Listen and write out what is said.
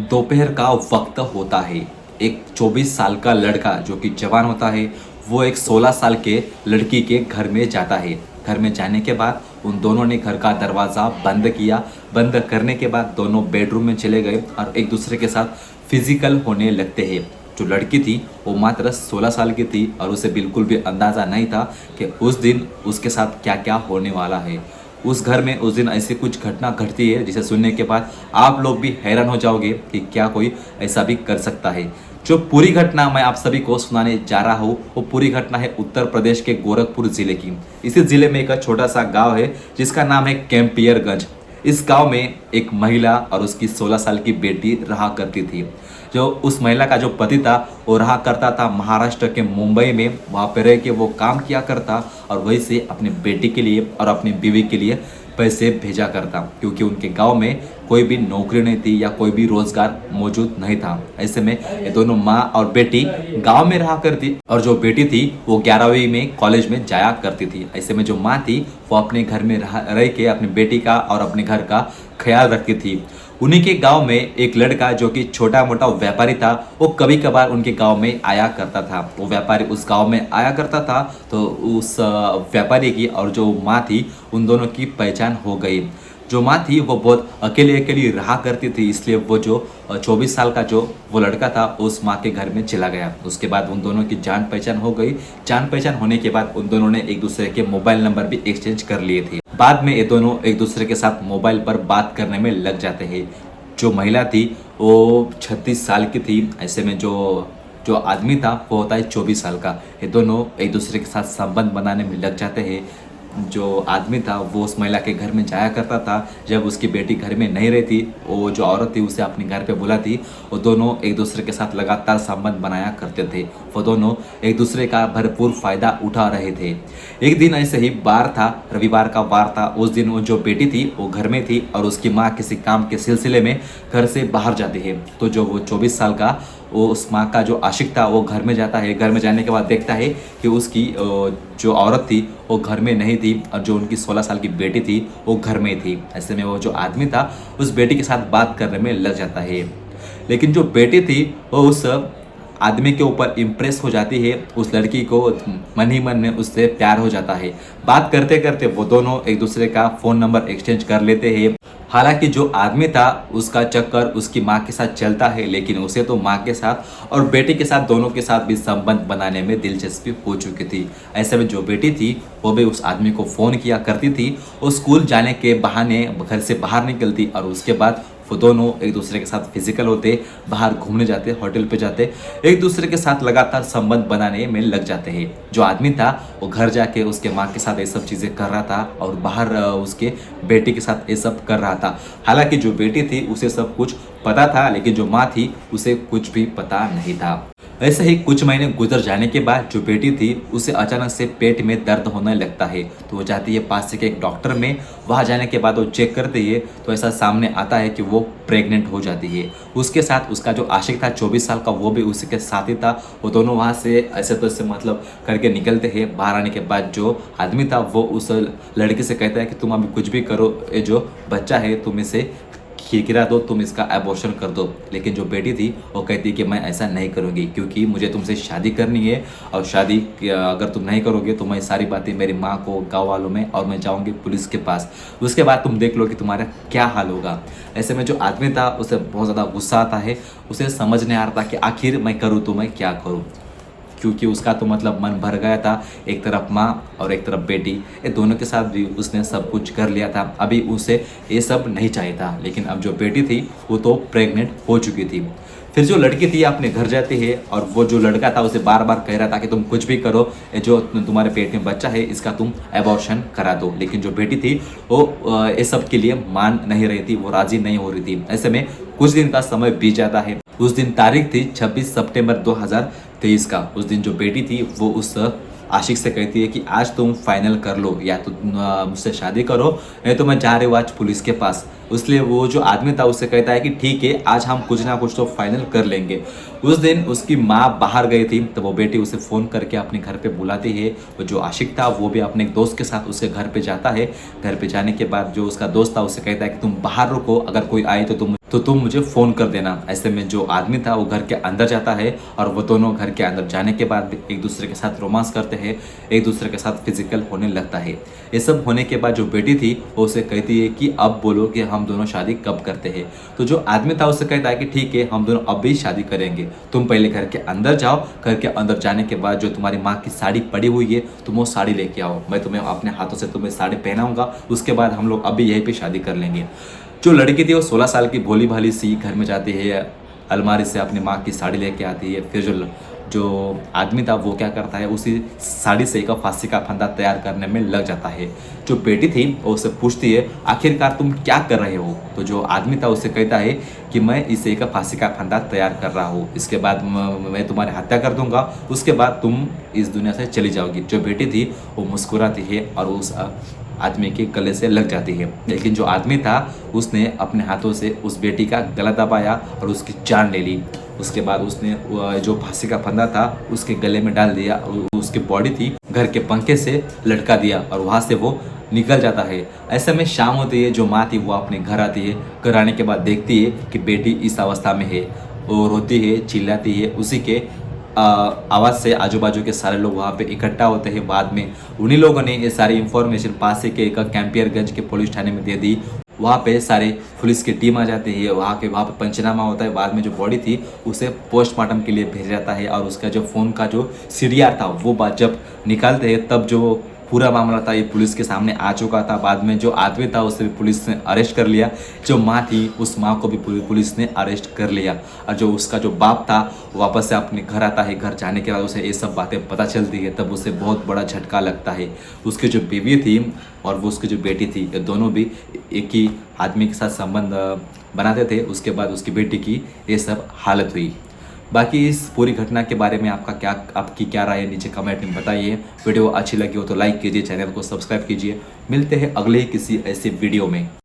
दोपहर का वक्त होता है। एक 24 साल का लड़का जो कि जवान होता है, वो एक 16 साल के लड़की के घर में जाता है। घर में जाने के बाद उन दोनों ने घर का दरवाज़ा बंद किया। बंद करने के बाद दोनों बेडरूम में चले गए और एक दूसरे के साथ फिजिकल होने लगते हैं। जो लड़की थी वो मात्र 16 साल की थी और उसे बिल्कुल भी अंदाज़ा नहीं था कि उस दिन उसके साथ क्या क्या होने वाला है। उस घर में उस दिन ऐसी कुछ घटना घटती है जिसे सुनने के बाद आप लोग भी हैरान हो जाओगे कि क्या कोई ऐसा भी कर सकता है। जो पूरी घटना मैं आप सभी को सुनाने जा रहा हूँ वो पूरी घटना है उत्तर प्रदेश के गोरखपुर जिले की। इसी जिले में एक छोटा सा गांव है जिसका नाम है कैंपियरगंज। इस गांव में एक महिला और उसकी 16 साल की बेटी रहा करती थी। जो उस महिला का जो पति था वो रहा करता था महाराष्ट्र के मुंबई में। वहाँ पे रह के वो काम किया करता और वहीं से अपनी बेटी के लिए और अपनी बीवी के लिए पैसे भेजा करता, क्योंकि उनके गांव में कोई भी नौकरी नहीं थी या कोई भी रोजगार मौजूद नहीं था। ऐसे में ये दोनों माँ और बेटी गांव में रहा करती और जो बेटी थी वो 11वीं में कॉलेज में जाया करती थी। ऐसे में जो माँ थी वो अपने घर में रह के अपनी बेटी का और अपने घर का ख्याल रखती थी। उन्हीं के गांव में एक लड़का जो कि छोटा मोटा व्यापारी था, वो कभी कभार उनके गांव में आया करता था। वो व्यापारी उस गांव में आया करता था तो उस व्यापारी की और जो माँ थी उन दोनों की पहचान हो गई। जो माँ थी वो बहुत अकेले अकेली रहा करती थी, इसलिए वो जो 24 साल का जो वो लड़का था उस माँ के घर में चला गया। उसके बाद उन दोनों की जान पहचान हो गई। जान पहचान होने के बाद उन दोनों ने एक दूसरे के मोबाइल नंबर भी एक्सचेंज कर लिए थे। बाद में ये दोनों एक दूसरे के साथ मोबाइल पर बात करने में लग जाते हैं। जो महिला थी वो 36 साल की थी। ऐसे में जो जो आदमी था वो होता है 24 साल का। ये दोनों एक दूसरे के साथ संबंध बनाने में लग जाते हैं। जो आदमी था वो उस महिला के घर में जाया करता था जब उसकी बेटी घर में नहीं रहती। वो जो औरत थी उसे अपने घर पे बुलाती। वो दोनों एक दूसरे के साथ लगातार संबंध बनाया करते थे। वो दोनों एक दूसरे का भरपूर फायदा उठा रहे थे। एक दिन ऐसे ही बार था, रविवार का वार था। उस दिन वो जो बेटी थी वो घर में थी और उसकी माँ किसी काम के सिलसिले में घर से बाहर जाती है। तो जो वो 24 साल का वो उस माँ का जो आशिक था वो घर में जाता है। घर में जाने के बाद देखता है कि उसकी जो औरत थी वो घर में नहीं थी और जो उनकी 16 साल की बेटी थी वो घर में थी। ऐसे में वो जो आदमी था उस बेटी के साथ बात करने में लग जाता है। लेकिन जो बेटी थी वो उस आदमी के ऊपर इम्प्रेस हो जाती है। उस लड़की को मन ही मन में उससे प्यार हो जाता है। बात करते करते वो दोनों एक दूसरे का फ़ोन नंबर एक्सचेंज कर लेते हैं। हालांकि जो आदमी था उसका चक्कर उसकी माँ के साथ चलता है, लेकिन उसे तो माँ के साथ और बेटी के साथ दोनों के साथ भी संबंध बनाने में दिलचस्पी हो चुकी थी। ऐसे में जो बेटी थी वो भी उस आदमी को फ़ोन किया करती थी। वो स्कूल जाने के बहाने घर से बाहर निकलती और उसके बाद वो दोनों एक दूसरे के साथ फिजिकल होते, बाहर घूमने जाते, होटल पे जाते, एक दूसरे के साथ लगातार संबंध बनाने में लग जाते हैं। जो आदमी था वो घर जाके उसके माँ के साथ ये सब चीज़ें कर रहा था और बाहर उसके बेटी के साथ ये सब कर रहा था। हालांकि जो बेटी थी उसे सब कुछ पता था, लेकिन जो माँ थी उसे कुछ भी पता नहीं था। ऐसे ही कुछ महीने गुजर जाने के बाद जो बेटी थी उसे अचानक से पेट में दर्द होने लगता है। तो वो जाती है पास से के एक डॉक्टर में। वहाँ जाने के बाद वो चेक करती है तो ऐसा सामने आता है कि वो प्रेग्नेंट हो जाती है। उसके साथ उसका जो आशिक था 24 साल का वो भी उसी के साथ ही था। वो दोनों वहाँ से ऐसे तो ऐसे मतलब करके निकलते हैं। बाहर आने के बाद जो आदमी था वो उस लड़की से कहता है कि तुम अभी कुछ भी करो, ये जो बच्चा है तुम इसे खिरखिरा दो, तुम इसका एबॉर्शन कर दो। लेकिन जो बेटी थी वो कहती कि मैं ऐसा नहीं करूँगी, क्योंकि मुझे तुमसे शादी करनी है और शादी अगर तुम नहीं करोगे तो मैं सारी बातें मेरी माँ को, गाँव वालों में, और मैं जाऊँगी पुलिस के पास। उसके बाद तुम देख लो कि तुम्हारा क्या हाल होगा। ऐसे में जो आदमी था उसे बहुत ज़्यादा गुस्सा आता है। उसे समझ नहीं आ रहा था कि आखिर मैं करूँ तो मैं क्या करूँ, क्योंकि उसका तो मतलब मन भर गया था। एक तरफ माँ और एक तरफ बेटी, ये दोनों के साथ भी उसने सब कुछ कर लिया था। अभी उसे ये सब नहीं चाहिए था, लेकिन अब जो बेटी थी वो तो प्रेग्नेंट हो चुकी थी। फिर जो लड़की थी अपने घर जाती है और वो जो लड़का था उसे बार बार कह रहा था कि तुम कुछ भी करो, ये जो तुम्हारे पेट में बच्चा है इसका तुम एबॉर्शन करा दो। लेकिन जो बेटी थी वो ये सब के लिए मान नहीं रही थी, वो राजी नहीं हो रही थी। ऐसे में कुछ दिन का समय बीत जाता है। उस दिन तारीख थी 26 सितंबर 2023 का। उस दिन जो बेटी थी वो उस आशिक से कहती है कि आज तुम फाइनल कर लो, या तो मुझसे शादी करो नहीं तो मैं जा रही हूँ आज पुलिस के पास। इसलिए वो जो आदमी था उससे कहता है कि ठीक है, आज हम कुछ ना कुछ तो फाइनल कर लेंगे। उस दिन उसकी माँ बाहर गई थी तो वो बेटी उसे फ़ोन करके अपने घर पे बुलाती है। वो जो आशिक था वो भी अपने एक दोस्त के साथ उसके घर पे जाता है। घर पे जाने के बाद जो उसका दोस्त था उससे कहता है कि तुम बाहर रुको, अगर कोई आए तो तुम तो तुम मुझे फ़ोन कर देना। ऐसे में जो आदमी था वो घर के अंदर जाता है और वो दोनों घर के अंदर जाने के बाद एक दूसरे के साथ रोमांस करते हैं, एक दूसरे के साथ फिजिकल होने लगता है। ये सब होने के बाद जो बेटी थी वो उसे कहती है कि अब बोलो कि हम दोनों शादी कब करते हैं। तो जो आदमी था उसे कहता है कि ठीक है, हम दोनों अब भी शादी करेंगे, तुम पहले घर के अंदर जाओ, घर के अंदर जाने के बाद जो तुम्हारी माँ की साड़ी पड़ी हुई है तुम वो साड़ी लेके आओ, मैं तुम्हें अपने हाथों से तुम्हें साड़ी पहनाऊंगा, उसके बाद हम लोग अभी यहीं पे शादी कर लेंगे। जो लड़की थी वो 16 साल की भोली भाली सी घर में जाती है, अलमारी से अपनी माँ की साड़ी लेके आती है। फिर जो आदमी था वो क्या करता है, उसी साड़ी से एक फांसी का फंदा तैयार करने में लग जाता है। जो बेटी थी वो उससे पूछती है आखिरकार तुम क्या कर रहे हो। तो जो आदमी था उससे कहता है कि मैं इसे एक फांसी का फंदा तैयार कर रहा हूँ, इसके बाद मैं तुम्हारी हत्या कर दूंगा, उसके बाद तुम इस दुनिया से चली जाओगी। जो बेटी थी वो मुस्कुराती है और उस आदमी के गले से लग जाती है। लेकिन जो आदमी था उसने अपने हाथों से उस बेटी का गला दबाया और उसकी जान ले ली। उसके बाद उसने जो फांसी का फंदा था उसके गले में डाल दिया और उसकी बॉडी थी घर के पंखे से लटका दिया और वहाँ से वो निकल जाता है। ऐसे में शाम होती है, जो माँ थी वो अपने घर आती है। घर आने के बाद देखती है कि बेटी इस अवस्था में है, वो रोती है, चिल्लाती है। उसी के आवाज़ से आजू बाजू के सारे लोग वहाँ पे इकट्ठा होते हैं। बाद में उन्हीं लोगों ने ये सारी इंफॉर्मेशन पास के एक कैंपियरगंज के पुलिस थाने में दे दी। वहाँ पे सारे पुलिस की टीम आ जाती है, वहाँ पे पंचनामा होता है। बाद में जो बॉडी थी उसे पोस्टमार्टम के लिए भेजा जाता है और उसका जो फ़ोन का जो सीडीआर था वो बात जब निकालते हैं तब जो पूरा मामला था ये पुलिस के सामने आ चुका था। बाद में जो आदमी था उसे भी पुलिस ने अरेस्ट कर लिया, जो माँ थी उस माँ को भी पुलिस ने अरेस्ट कर लिया और जो उसका जो बाप था वापस से अपने घर आता है। घर जाने के बाद उसे ये सब बातें पता चलती है, तब उसे बहुत बड़ा झटका लगता है। उसकी जो बीवी थी और वो उसकी जो बेटी थी, ये दोनों भी एक ही आदमी के साथ संबंध बनाते थे। उसके बाद उसकी बेटी की ये सब हालत हुई। बाकी इस पूरी घटना के बारे में आपकी क्या राय है, नीचे कमेंट में बताइए। वीडियो अच्छी लगी हो तो लाइक कीजिए, चैनल को सब्सक्राइब कीजिए। मिलते हैं अगले ही किसी ऐसे वीडियो में।